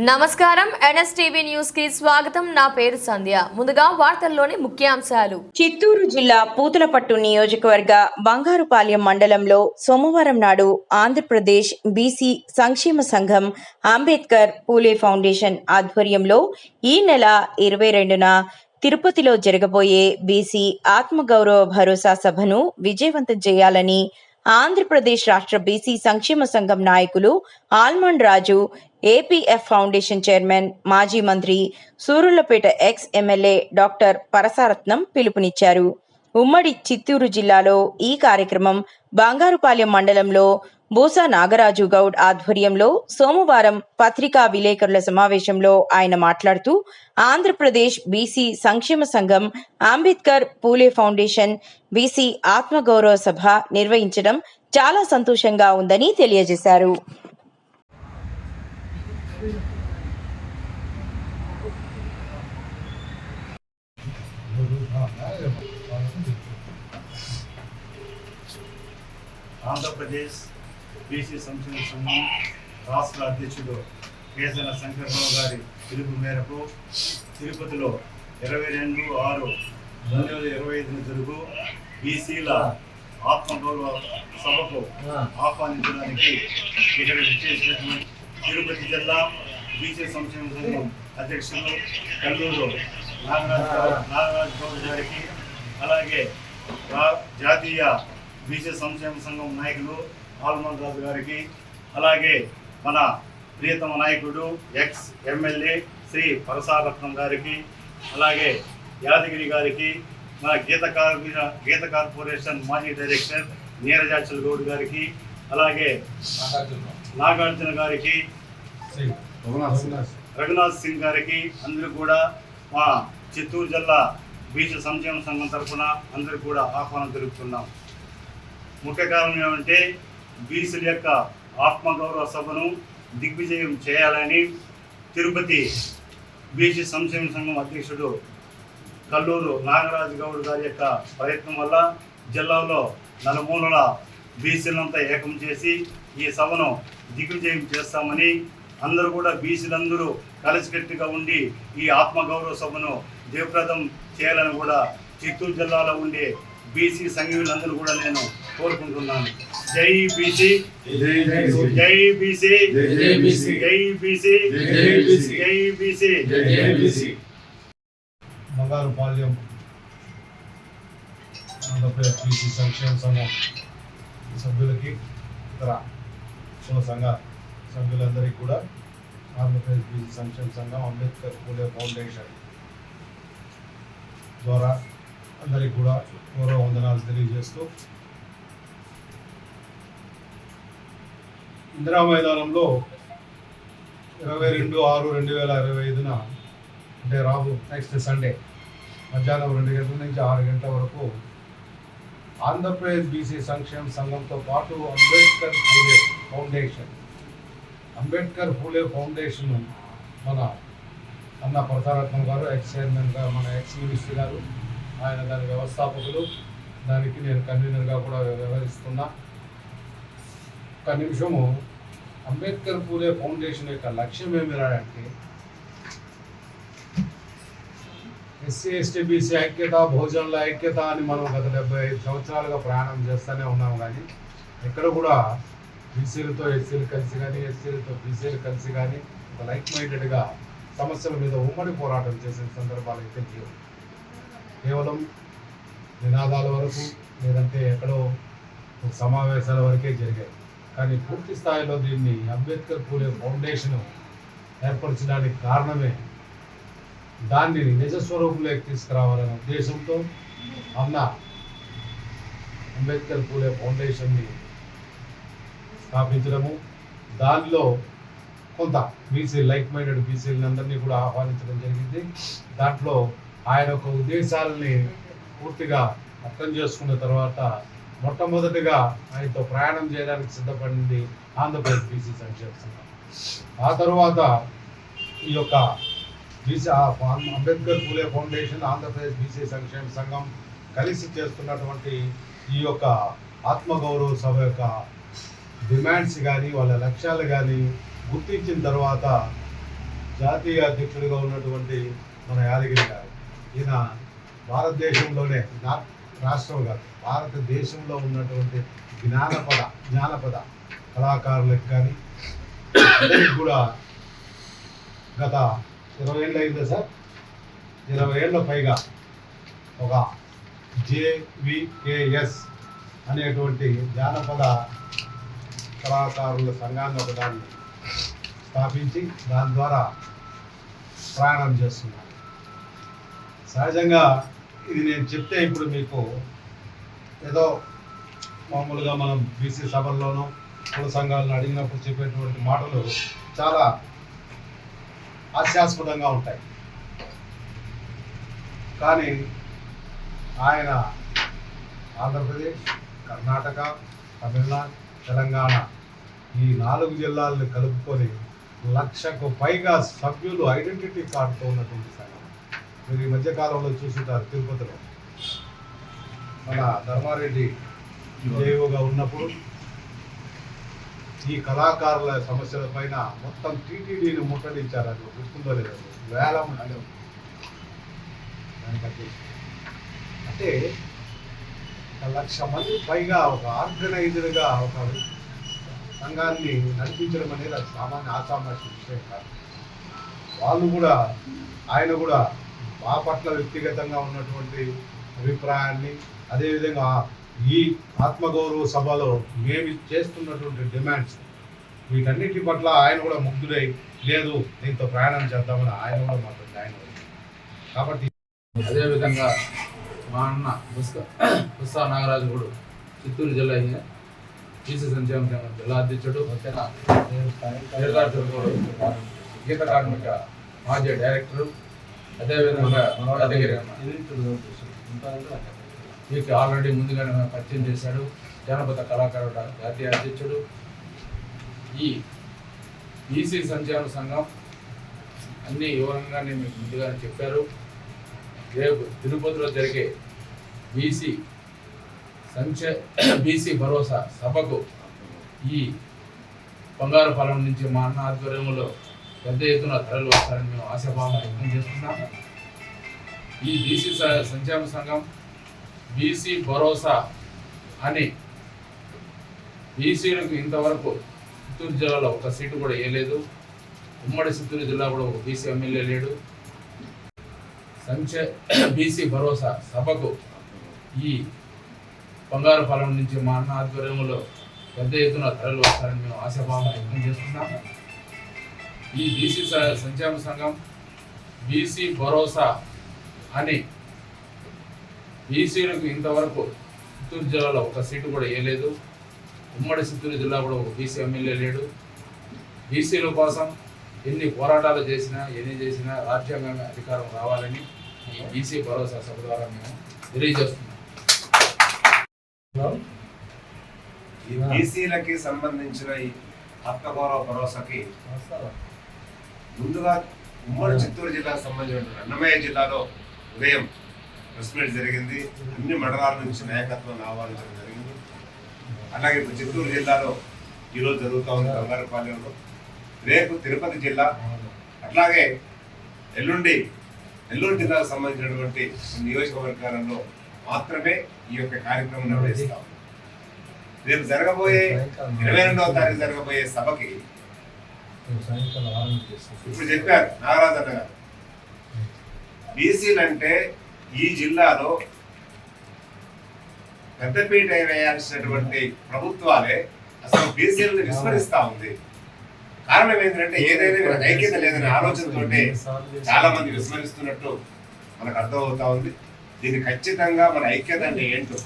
నమస్కారం NSTV news కి స్వాగతం. నా పేరు సంధ్య. ముందుగా వార్తల్లోని ముఖ్యాంశాలు. చిత్తూరు జిల్లా పూతలపట్టు నియోజకవర్గ బంగారుపాలెం మండలంలో సోమవారం నాడు ఆంధ్రప్రదేశ్ బీసీ సంక్షేమ సంఘం అంబేద్కర్ పూలే ఫౌండేషన్ ఆధ్వర్యంలో ఈ నెల 22న తిరుపతిలో జరగబోయే బీసీ ఆత్మగౌరవ భరోసా సభను విజయవంతం చేయాలని ఆంధ్రప్రదేశ్ రాష్ట్ర బీసీ సంక్షేమ సంఘం నాయకులు ఆల్మండ్ రాజు, ఏపీఎఫ్ ఫౌండేషన్ చైర్మన్, మాజీ మంత్రి, సూరులపేట ఎక్స్ ఎమ్మెల్యే డాక్టర్ పరసారత్నం పిలుపునిచ్చారు. ఉమ్మడి చిత్తూరు జిల్లాలో ఈ కార్యక్రమం బంగారుపాలెం మండలంలో బూసా నాగరాజు గౌడ్ ఆధ్వర్యంలో సోమవారం పత్రికా విలేకరుల సమావేశంలో ఆయన మాట్లాడుతూ, ఆంధ్రప్రదేశ్ బీసీ సంక్షేమ సంఘం అంబేద్కర్ పూలే ఫౌండేషన్ బీసీ ఆత్మగౌరవ సభ నిర్వహించడం చాలా సంతోషంగా ఉందని తెలియజేశారు. ఆంధ్రప్రదేశ్ బీసీ సంక్షేమ సంఘం రాష్ట్ర అధ్యక్షుడు కేసన శంకర్రావు గారి పిలుపు మేరకు తిరుపతిలో 22/6/2025 జరుగు బీసీల ఆత్మగౌరవ సభకు ఆహ్వానించడానికి ఇక్కడ విచ్చేసినటువంటి తిరుపతి జిల్లా బీసీ సంక్షేమ సంఘం అధ్యక్షులు కల్లూరు నాగరాజ్ గౌడ్ గారికి, అలాగే జాతీయ బీసీ సంక్షేమ సంఘం నాయకులు ఆల్మండ్ రాజు గారికి, అలాగే మన ప్రియతమ నాయకుడు ఎక్స్ ఎమ్మెల్యే శ్రీ పరసారత్నం గారికి, అలాగే యాదగిరి గారికి, మన గీత కార్పొరేషన్ మాజీ డైరెక్టర్ నీరజాచల్ గౌడ్ గారికి, అలాగే నాగార్జున గారికి, రఘునాథ్ సింగ్ గారికి, అందరూ కూడా మా చిత్తూరు జిల్లా బీసీ సంక్షేమ సంఘం తరఫున అందరూ కూడా ఆహ్వానం తెలుపుతున్నాం. ముఖ్య కారణం ఏమంటే బీసీల యొక్క ఆత్మగౌరవ సభను దిగ్విజయం చేయాలని తిరుపతి బీసీ సంక్షేమ సంఘం అధ్యక్షుడు కల్లూరు నాగరాజు గౌడ్ గారి యొక్క ప్రయత్నం వల్ల జిల్లాలో నలుమూలల బీసీలంతా ఏకం చేసి ఈ సభను దిగ్విజయం చేస్తామని, అందరూ కూడా బీసీలందరూ కలిసికట్టుగా ఉండి ఈ ఆత్మగౌరవ సభను జయప్రదం చేయాలని కూడా చిత్తూరు జిల్లాలో ఉండే బీసీ సంఘీయులందరూ కూడా నేను కోరుకుంటున్నాను. జై బీసీ, జై బీసీ, జై బీసీ, జై బీసీ. బంగారుపాలెం ఆంధ్రప్రదేశ్ బీసీ సంక్షేమ సంఘం సభ్యులకి, ఇతర కుల సంఘ సభ్యులందరికీ కూడా ఆంధ్రప్రదేశ్ బీసీ సంక్షేమ సంఘం అంబేద్కర్ పూలే ఫౌండేషన్ ద్వారా అందరికీ కూడా గౌరవ వందనాలు తెలియజేస్తూ, ఇందిరా మైదానంలో 22/6/2025 అంటే నెక్స్ట్ సండే మధ్యాహ్నం 2 గంటల నుంచి 6 గంటల వరకు ఆంధ్రప్రదేశ్ బీసీ సంక్షేమ సంఘంతో పాటు అంబేద్కర్ పూలే ఫౌండేషన్ మన అన్న పరసారత్నం గారు, ఎక్స్ చైర్మన్ గారు, మన ఎక్స్ మినిస్టర్ గారు, ఆయన దాని వ్యవస్థాపకులు, దానికి నేను కన్వీనర్గా కూడా వ్యవహరిస్తున్నా. ఒక నిమిషము, అంబేద్కర్ పూలే ఫౌండేషన్ యొక్క లక్ష్యం ఏమిరా అంటే ఎస్సీ ఎస్టీ బీసీ ఐక్యత, బహుజనుల ఐక్యత అని మనం గత 75 సంవత్సరాలుగా ప్రయాణం చేస్తూనే ఉన్నాం. కానీ ఎక్కడ కూడా బీసీలతో ఎస్సీలు కలిసి కానీ, ఎస్సీలతో బీసీలు కలిసి కానీ ఒక లైక్ మైండెడ్గా సమస్యల మీద ఉమ్మడి పోరాటం చేసిన సందర్భాలు అయితే కేవలం నినాదాల వరకు, లేదంటే ఎక్కడో సమావేశాల వరకే జరిగాయి. కానీ పూర్తి స్థాయిలో దీన్ని అంబేద్కర్ పూలే ఫౌండేషన్ ఏర్పరచడానికి కారణమే దాన్ని నిజస్వరూపంలోకి తీసుకురావాలనే ఉద్దేశంతో అన్న అంబేద్కర్ పూలే ఫౌండేషన్ని స్థాపించడము, దానిలో కొంత బీసీ లైక్ మైండెడ్ బీసీలందరినీ కూడా ఆహ్వానించడం జరిగింది. దాంట్లో ఆయన యొక్క ఉద్దేశాలని పూర్తిగా అర్థం చేసుకున్న తర్వాత మొట్టమొదటిగా ఆయనతో ప్రయాణం చేయడానికి సిద్ధపడింది ఆంధ్రప్రదేశ్ బీసీ సంక్షేమ సంఘం. ఆ తర్వాత ఈ యొక్క బీసీ అంబేద్కర్ పూలే ఫౌండేషన్, ఆంధ్రప్రదేశ్ బీసీ సంక్షేమ సంఘం కలిసి చేస్తున్నటువంటి ఈ యొక్క ఆత్మగౌరవ సభ యొక్క డిమాండ్స్ కానీ, వాళ్ళ లక్ష్యాలు కానీ గుర్తించిన తర్వాత జాతీయ అధ్యక్షుడిగా ఉన్నటువంటి మన యాదగిరి గారు. ఈయన భారతదేశంలోనే రాష్ట్రం కాదు, భారతదేశంలో ఉన్నటువంటి జానపద కళాకారులకు కానీ అందరికి కూడా గత 20 ఏళ్ళు అయిందా సార్, 20 ఏళ్ళ పైగా ఒక JVKS అనేటువంటి జానపద కళాకారుల సంఘాన్ని ఒకదాన్ని స్థాపించి దాని ద్వారా ప్రయాణం చేస్తున్నాను. సహజంగా ఇది నేను చెప్తే ఇప్పుడు మీకు ఏదో మామూలుగా మనం బీసీ సభల్లోనూ కుల సంఘాలను అడిగినప్పుడు చెప్పేటువంటి మాటలు చాలా హాస్యాస్పదంగా ఉంటాయి. కానీ ఆయన ఆంధ్రప్రదేశ్, కర్ణాటక, తమిళనాడు, తెలంగాణ ఈ 4 జిల్లాలను కలుపుకొని 1,00,000కు పైగా సభ్యులు ఐడెంటిటీ కార్డుతో ఉన్నటువంటి సంఘం. మీరు ఈ మధ్యకాలంలో చూసుంటారు, తిరుపతిలో మన ధర్మారెడ్డి జేఓగా ఉన్నప్పుడు ఈ కళాకారుల సమస్యల పైన మొత్తం టీటీడీని ముట్టడించారు. అది గుర్తుందో లేదో, వేలం అంటే 1,00,000 మంది పైగా ఒక ఆర్గనైజ్డ్గా ఒక సంఘాన్ని నడిపించడం అనేది అది సామాన్య ఆసామాన్య విషయం కాదు. వాళ్ళు కూడా ఆయన కూడా మా పట్ల వ్యక్తిగతంగా ఉన్నటువంటి అభిప్రాయాన్ని, అదేవిధంగా ఈ ఆత్మగౌరవ సభలో మేము చేస్తున్నటువంటి డిమాండ్స్ వీటన్నిటి పట్ల ఆయన కూడా ముగ్ధుడై లేదు దీంతో ప్రయాణం చేద్దామని ఆయన కూడా మాకు జాయిన్ అయ్యింది. కాబట్టి అదేవిధంగా మా అన్న పుస్తా నాగరాజు కూడా చిత్తూరు జిల్లా బీసీ సంక్షేమ సంఘం జిల్లా అధ్యక్షుడు, గీత కార్మిక మాజీ డైరెక్టరు, అదేవిధంగా యాదగిరి వీరికి ఆల్రెడీ ముందుగానే పరిచయం చేశాడు. జానపద కళాకారుడు జాతీయ అధ్యక్షుడు. ఈ బీసీ సంక్షేమ సంఘం అన్ని వివరంగానే మీకు ముందుగానే చెప్పారు. రేపు తిరుపతిలో జరిగే బీసీ భరోసా సభకు ఈ బంగారుపాలెం నుంచి మా అన్న ఆధ్వర్యంలో పెద్ద ఎత్తున తరలి వస్తారని మేము ఆశాభావం వ్యక్తం చేస్తున్నాము. ఈ బీసీ సంక్షేమ సంఘం బీసీ భరోసా అని బీసీలకు ఇంతవరకు చిత్తూరు జిల్లాలో ఒక సీటు కూడా వేయలేదు. ఉమ్మడి చిత్తూరు జిల్లా కూడా ఒక బీసీ ఎమ్మెల్యే లేడు. బీసీ భరోసా సభకు ఈ బంగారుపాలెం నుంచి మా అన్న ఆధ్వర్యంలో పెద్ద ఎత్తున తరలి వస్తారని మేము ఆశాభావం వ్యక్తం చేస్తున్నాము. ఈ బీసీ సంక్షేమ సంఘం బీసీ భరోసా అని బీసీలకు ఇంతవరకు చిత్తూరు జిల్లాలో ఒక సీటు కూడా వేయలేదు. ఉమ్మడి చిత్తూరు జిల్లా కూడా ఒక బీసీ ఎమ్మెల్యే లేడు. బీసీల కోసం ఎన్ని పోరాటాలు చేసినా రాజ్యాంగ అధికారం రావాలని ఈ బీసీ భరోసా సభ ద్వారా మేము తెలియజేస్తున్నాం. ఈ బీసీలకి సంబంధించిన ఈ ఆత్మగౌరవ భరోసాకి ముందుగా ఉమ్మడి చిత్తూరు జిల్లాకు సంబంధించిన అన్నమయ్య జిల్లాలో ఉదయం ప్రెస్ మీట్ జరిగింది. అన్ని మండలాల నుంచి నాయకత్వం ఆహ్వానించడం జరిగింది. అలాగే ఇప్పుడు చిత్తూరు జిల్లాలో ఈరోజు జరుగుతూ ఉంది బంగారుపాలెంలో, రేపు తిరుపతి జిల్లా, అట్లాగే నెల్లూరు జిల్లాకు సంబంధించినటువంటి నియోజకవర్గాలలో మాత్రమే ఈ యొక్క కార్యక్రమం నిర్వహిస్తాం. రేపు జరగబోయే 22వ తారీఖు జరగబోయే సభకి ఇప్పుడు చెప్పారు నాగరాజన్న గారు, బీసీలు అంటే ఈ జిల్లాలో పెద్దపీట వేయాల్సినటువంటి ప్రభుత్వాలే అసలు బీసీలను విస్మరిస్తా ఉంది. కారణం ఏంటంటే ఏదైనా ఐక్యత లేదనే ఆలోచనతో చాలా మంది విస్మరిస్తున్నట్టు మనకు అర్థమవుతా ఉంది. దీన్ని ఖచ్చితంగా మన ఐక్యత అంటే ఏంటో,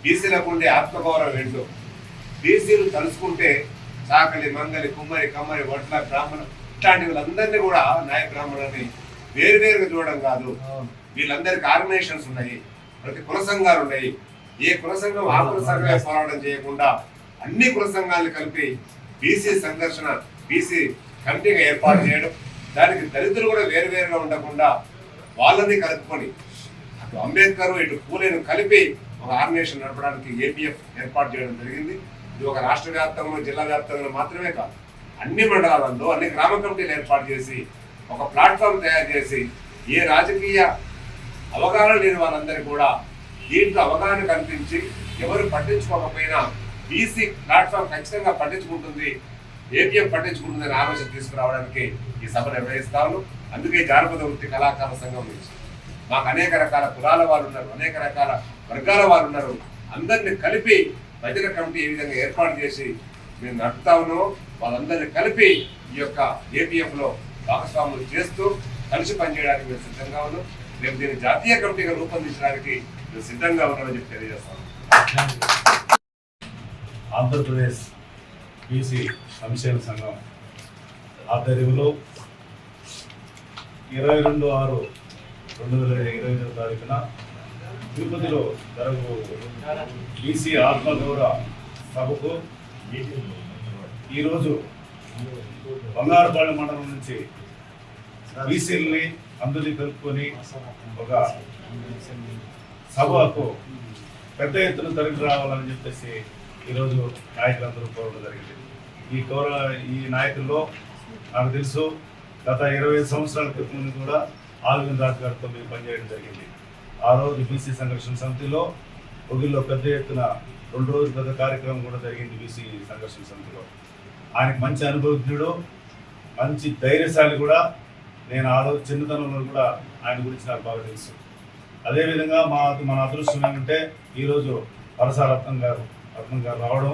బీసీలకు ఉండే ఆత్మగౌరవం ఏంటో, బీసీలు తలుసుకుంటే చాకలి, మంగలి, కుమ్మరి, కమ్మరి, వడ్ల, బ్రాహ్మణ ఇట్లాంటి వీళ్ళందరినీ కూడా నాయ బ్రాహ్మణులని వేరువేరుగా చూడడం కాదు. వీళ్ళందరికీ ఆర్గనైజేషన్స్ ఉన్నాయి, ప్రతి కుల సంఘాలు ఉన్నాయి. ఏ కుల సంఘం ఆ కుల సంఘమే పోరాటం చేయకుండా అన్ని కుల సంఘాలను కలిపి బీసీ సంఘర్షణ బీసీ కమిటీగా ఏర్పాటు చేయడం, దానికి దళితులు కూడా వేరువేరుగా ఉండకుండా వాళ్ళని కలుపుకొని అటు అంబేద్కర్ ఇటు పూలేను కలిపి ఒక ఆర్గనైజేషన్ నడపడానికి ఏపీఎఫ్ ఏర్పాటు చేయడం జరిగింది. ఇది ఒక రాష్ట్ర వ్యాప్తంగా జిల్లా వ్యాప్తంగా మాత్రమే కాదు, అన్ని మండలాలలో అన్ని గ్రామ కమిటీలు ఏర్పాటు చేసి ఒక ప్లాట్ఫామ్ తయారు చేసి ఏ రాజకీయ అవగాహన లేని వాళ్ళందరూ కూడా దీంట్లో అవగాహన కల్పించి ఎవరు పట్టించుకోకపోయినా బీసీ ప్లాట్ఫామ్ ఖచ్చితంగా పట్టించుకుంటుంది, ఏపీఎం పట్టించుకుంటుందని ఆలోచన తీసుకురావడానికి ఈ సభ నిర్వహిస్తాను. అందుకే జానపద వృత్తి కళాకార సంఘం నుంచి మాకు అనేక రకాల కులాల వారు ఉన్నారు, అనేక రకాల వర్గాల వారు ఉన్నారు. అందరిని కలిపి భజన కమిటీ ఏ విధంగా ఏర్పాటు చేసి మేము నడుపుతా ఉన్నామో వాళ్ళందరినీ కలిపి ఈ యొక్క ఏపీఎంలో భాగస్వాములు చేస్తూ కలిసి పనిచేయడానికి మేము సిద్ధంగా ఉన్నాం. రేపు దీన్ని జాతీయ కమిటీగా రూపొందించడానికి మేము సిద్ధంగా ఉన్నామని చెప్పి తెలియజేస్తాం. ఆంధ్రప్రదేశ్ బీసీ సంక్షేమ సంఘం ఆధ్వర్యంలో 22/6/2025 తారీఖున తిరుపతిలో జరుగు బీసీ ఆత్మగౌరవ సభకు ఈరోజు బంగారుపాలెం మండలం నుంచి బీసీలని అందరినీ కలుపుకొని ఒక సభకు పెద్ద ఎత్తున తరలి రావాలని చెప్పేసి ఈరోజు నాయకులందరూ కోరడం జరిగింది. ఈ నాయకుల్లో నాకు తెలుసు గత 25 సంవత్సరాల క్రితం నుండి కూడా ఆల్విన్ రాజ్ గారితో మేము పనిచేయడం జరిగింది. ఆ రోజు బీసీ సంఘర్షణ సమితిలో ఒగిల్లో పెద్ద ఎత్తున 2 రోజుల పెద్ద కార్యక్రమం కూడా జరిగింది. బీసీ సంఘర్షణ సమితిలో ఆయనకు మంచి అనుభవజ్ఞుడు, మంచి ధైర్యశాలి కూడా. నేను ఆ రోజు చిన్నతనంలో కూడా ఆయన గురించి నాకు బాగా తెలుసు. అదేవిధంగా మన అదృష్టం ఏమంటే ఈరోజు వరస రత్నం గారు రావడం,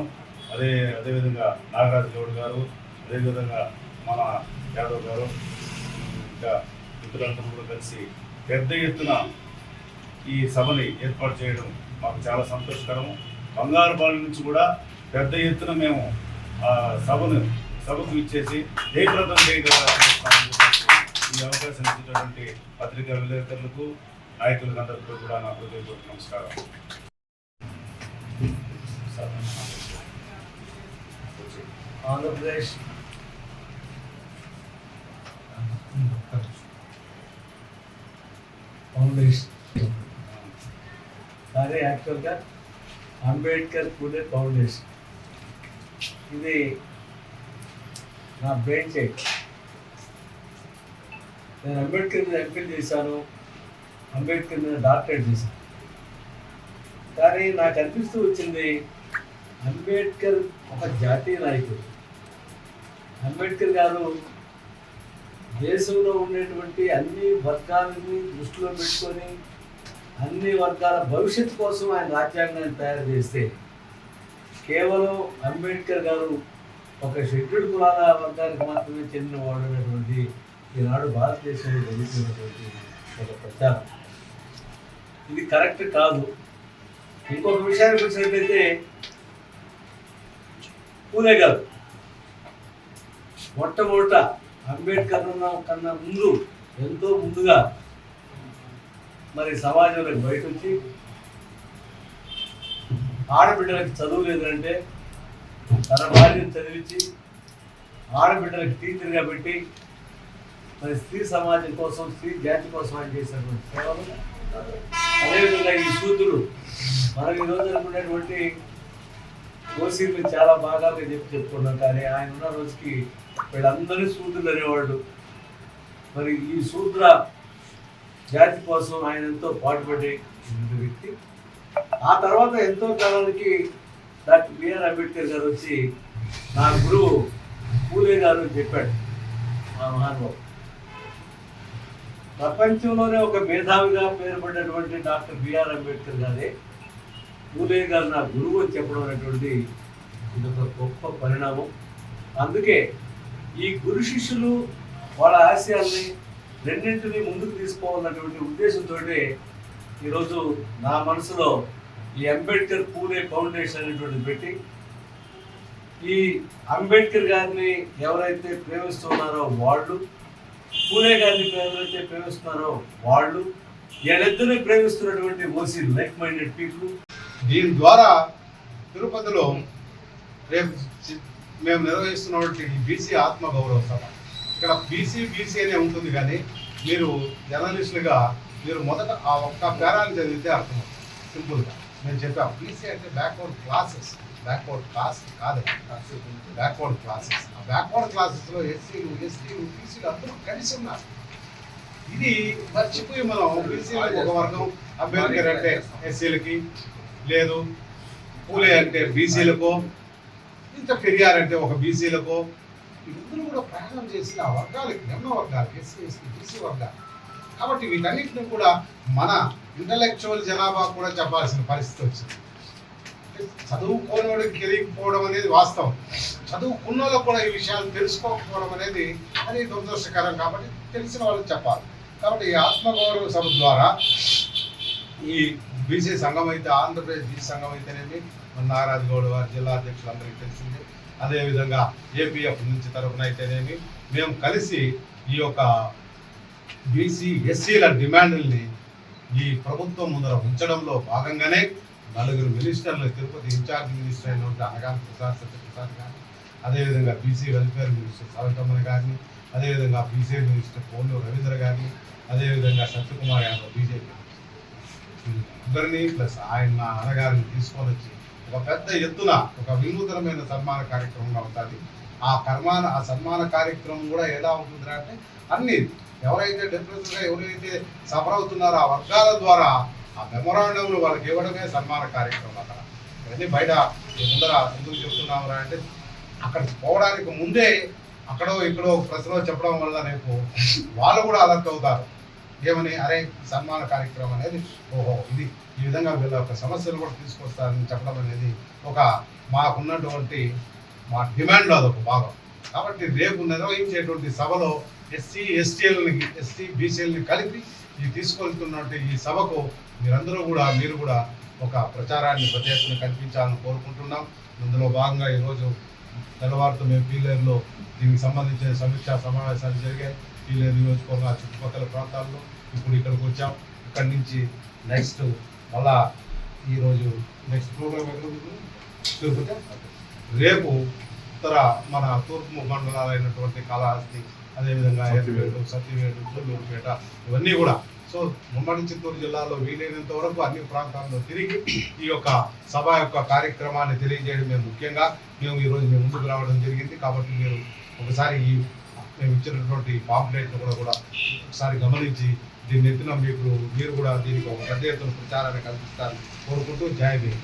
అదేవిధంగా నాగరాజు గౌడ్ గారు, అదేవిధంగా మన యాదవ్ గారు, ఇంకా మిత్రులందరూ కూడా కలిసి పెద్ద ఎత్తున ఈ సభని ఏర్పాటు చేయడం మాకు చాలా సంతోషకరము. బంగారుపాలెం నుంచి కూడా పెద్ద ఎత్తున మేము సభకు ఇచ్చేసి జయప్రదం చేయగలమని ఈ అవకాశం ఇచ్చినటువంటి పత్రికా విలేకరులకు, నాయకులకు అందరికీ కూడా నా హృదయపూర్వక నమస్కారం. ఆంధ్రప్రదేశ్ ఫౌండేషన్ కానీ యాక్చువల్గా అంబేద్కర్ పూలే ఫౌండేషన్. ఇది నా బ్రెయిన్ చెక్. నేను అంబేద్కర్ మీద ఎంపీల్ చేశాను, అంబేద్కర్ మీద డాక్టరేట్ చేశాను. కానీ నాకు అనిపిస్తూ వచ్చింది అంబేద్కర్ ఒక జాతీయ నాయకుడు. అంబేద్కర్ గారు దేశంలో ఉండేటువంటి అన్ని వర్గాలని దృష్టిలో పెట్టుకొని అన్ని వర్గాల భవిష్యత్తు కోసం ఆయన రాజ్యాంగాన్ని తయారు చేస్తే కేవలం అంబేద్కర్ గారు ఒక షెడ్యూల్డ్ కులాల వర్గానికి మాత్రమే చెందినవాడు అనేటువంటి ఈనాడు భారతదేశంలో జరుగుతున్నటువంటి ఒక ప్రచారం ఇది కరెక్ట్ కాదు. ఇంకొక విషయానికి వచ్చినట్లయితే పూలే గారు మొట్టమొదట అంబేద్కర్ కన్నా ముందు ఎంతో ముందుగా మరి సమాజంలోకి బయట వచ్చి ఆడబిడ్డలకు చదువు లేదంటే తన భార్యను చదివించి ఆడబిడ్డలకు టీచర్గా పెట్టి మరి స్త్రీ సమాజం కోసం, స్త్రీ జాతి కోసం ఆయన చేసినటువంటి సేవలు. అదేవిధంగా ఈ శూద్రులు మనం ఈరోజు అనుకునేటువంటి ఓసీలు చాలా బాగా చెప్పుకున్నాం. కానీ ఆయన ఉన్న రోజుకి వీళ్ళందరినీ శూద్రులు అనేవాళ్ళు. మరి ఈ శూద్ర జాతి కోసం ఆయన ఎంతో పాటుపడే వ్యక్తి. ఆ తర్వాత ఎంతో కాలానికి డాక్టర్ బిఆర్ అంబేద్కర్ గారు వచ్చి నా గురువు పూలే గారు చెప్పాడు. ఆ మహానుభావు ప్రపంచంలోనే ఒక మేధావిగా పేరుపడినటువంటి డాక్టర్ బిఆర్ అంబేద్కర్ గారే పూలే గారు నా గురువు అని చెప్పడం అనేటువంటి ఇది ఒక గొప్ప పరిణామం. అందుకే ఈ గురు శిష్యులు వాళ్ళ ఆశయాల్ని రెండింటినీ ముందుకు తీసుకోవాలన్నటువంటి ఉద్దేశంతో ఈరోజు నా మనసులో ఈ అంబేద్కర్ పూలే ఫౌండేషన్ అనేటువంటిది పెట్టి ఈ అంబేద్కర్ గారిని ఎవరైతే ప్రేమిస్తున్నారో వాళ్ళు, పూలే గారిని ఎవరైతే ప్రేమిస్తున్నారో వాళ్ళు, వీళ్ళిద్దరినీ ప్రేమిస్తున్నటువంటి ఓసీ లైక్ మైండెడ్ పీపుల్. దీని ద్వారా తిరుపతిలో రేపు మేము నిర్వహిస్తున్నటువంటి బీసీ ఆత్మగౌరవ సభ. ఇక్కడ బీసీ అనే ఉంటుంది, కానీ మీరు జర్నలిస్టులుగా మీరు మొదట ఆ ఒక్క పేరాన్ని చదివితే అర్థమవుతుంది సింపుల్గా. మేము చెప్పాం బీసీ అంటే బ్యాక్వర్డ్ క్లాసెస్, బ్యాక్వర్డ్ కాస్ట్ కాదు, బ్యాక్వర్డ్ క్లాసెస్. ఆ బ్యాక్వర్డ్ క్లాసెస్లో ఎస్సీలు ఎస్టీలు బీసీలు అందరూ కలిసి ఉన్నారు. ఇది మర్చిపోయి మనం బీసీలకు ఒక వర్గం, అంబేద్కర్ అంటే ఎస్సీలకి, లేదు పూలే అంటే బీసీలకు, ఇంత పెరియార్ అంటే ఒక బీసీలకు, వీళ్ళందరూ కూడా ప్రయాణం చేసిన వర్గాలకి, నిమ్న వర్గాలకి, ఎస్సీ ఎస్టీ బీసీ వర్గాలు. కాబట్టి వీటన్నిటిని కూడా మన ఇంటలెక్చువల్ జనాభా కూడా చెప్పాల్సిన పరిస్థితి వచ్చింది. చదువుకోనోడికి తెలియకపోవడం అనేది వాస్తవం, చదువుకున్నోళ్ళకు కూడా ఈ విషయాలు తెలుసుకోకపోవడం అనేది అది దురదృష్టకరం. కాబట్టి తెలిసిన వాళ్ళకి చెప్పాలి. కాబట్టి ఈ ఆత్మగౌరవ సభ ద్వారా ఈ బీసీ సంఘం అయితే, ఆంధ్రప్రదేశ్ బీసీ సంఘం అయితేనేమి, మన నాగరాజు గౌడ్ వారి జిల్లా అధ్యక్షులు అందరికీ తెలిసింది, అదేవిధంగా ఏపీఎఫ్ నుంచి తరఫున అయితేనేమి, మేము కలిసి ఈ యొక్క బీసీ ఎస్సీల డిమాండ్ని ఈ ప్రభుత్వం ముందర ఉంచడంలో భాగంగానే 4 మినిస్టర్లు, తిరుపతి ఇన్ఛార్జ్ మినిస్టర్ అయినటువంటి అనగాని ప్రసాద్ సత్యప్రసాద్ కానీ, అదేవిధంగా బీసీ వెల్ఫేర్ మినిస్టర్ సవితమ్మని కానీ, అదేవిధంగా బీసీ మినిస్టర్ పోలు రవీంద్ర కానీ, అదేవిధంగా సత్యకుమార్ యాదవ్ బీజేపీ ఇద్దరిని ప్లస్ ఆయన అన్నగారిని తీసుకొని వచ్చి ఒక పెద్ద ఎత్తున ఒక వినూతనమైన సన్మాన కార్యక్రమం అవుతుంది. ఆ సన్మాన కార్యక్రమం కూడా ఎలా ఉంటుందా అంటే అన్ని ఎవరైతే డిఫరెన్స్గా ఎవరైతే సఫర్ అవుతున్నారో ఆ వర్గాల ద్వారా ఆ మెమొరాండంలు వాళ్ళకి ఇవ్వడమే సన్మాన కార్యక్రమం. అక్కడ ఇవన్నీ బయట ముందర ఎందుకు చెప్తున్నామరా అంటే అక్కడికి పోవడానికి ముందే అక్కడో ఇక్కడో ప్రశ్నలో చెప్పడం వల్ల రేపు వాళ్ళు కూడా అలర్ట్ అవుతారు. ఏమని, అరే సన్మాన కార్యక్రమం అనేది ఓహో ఇది ఈ విధంగా వీళ్ళ యొక్క సమస్యలు కూడా తీసుకొస్తారని చెప్పడం అనేది ఒక మాకున్నటువంటి మా డిమాండ్లో అదొక భాగం. కాబట్టి రేపు నిర్వహించేటువంటి సభలో ఎస్సీ బీసీలని కలిపి ఈ తీసుకెళ్తున్నటువంటి ఈ సభకు మీరు కూడా ఒక ప్రచారాన్ని ప్రత్యేకంగా కల్పించాలని కోరుకుంటున్నాం. అందులో భాగంగా ఈరోజు తెల్లవారుతో మేము పీలేరులో దీనికి సంబంధించిన సమీక్షా సమావేశాలు జరిగాయి. పీలేరు నియోజకవర్గం చుట్టుపక్కల ప్రాంతాల్లో ఇప్పుడు ఇక్కడికి వచ్చాం. ఇక్కడి నుంచి నెక్స్ట్ మళ్ళా ఈరోజు నెక్స్ట్ ప్రోగ్రామ్ తిరుపతి, రేపు మన తూర్పు మండలాలైనటువంటి కాళహస్తి, అదేవిధంగా ఎర్రపేట, సత్యవేడు, చోళ్ళూరుపేట ఇవన్నీ కూడా. సో ఉమ్మడి చిత్తూరు జిల్లాలో వీలైనంత వరకు అన్ని ప్రాంతాల్లో తిరిగి ఈ యొక్క సభ యొక్క కార్యక్రమాన్ని తెలియజేయడమే ముఖ్యంగా మేము ఈరోజు ముందుకు రావడం జరిగింది. కాబట్టి మీరు ఒకసారి మేము ఇచ్చినటువంటి పాంప్లెట్ను కూడా ఒకసారి గమనించి దీన్ని ఎత్తున మీరు కూడా దీనికి ఒక పెద్ద ఎత్తున ప్రచారాన్ని కల్పిస్తారని కోరుకుంటూ జై భీమ్.